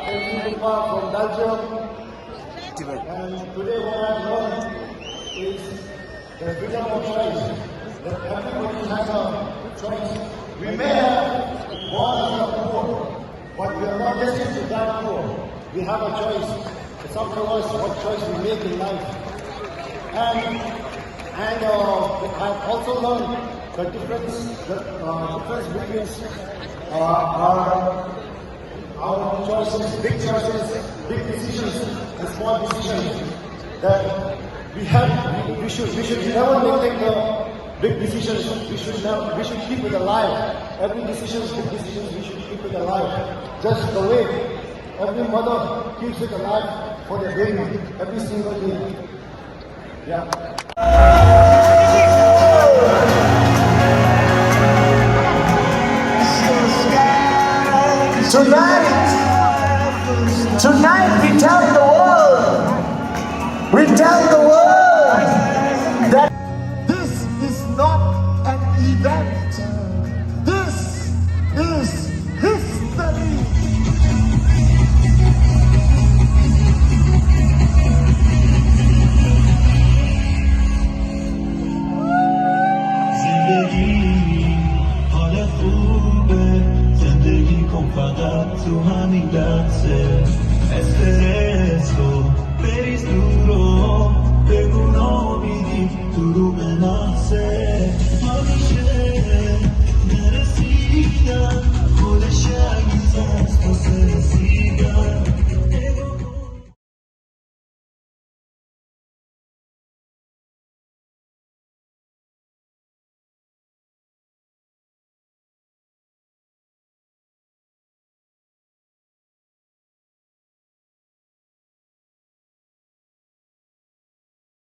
from Belgium. And today what I've learned is the freedom of choice. That everybody has a choice. We may have born as a poor, but we are not destined to that poor. We have a choice. It's up to us what choice we make in life. And I've also learned the difference between our choices, big decisions, and small decisions. That we should never make the big decisions. We should keep it alive. Every decision, big decisions, we should keep it alive. Just the way every mother keeps it alive for their baby every single day. Yeah. Tonight we tell the world that this is not an event. This is history. Tu hamidase Espereso Peris duro Beguno bidi Duru menase Hamishe Merecida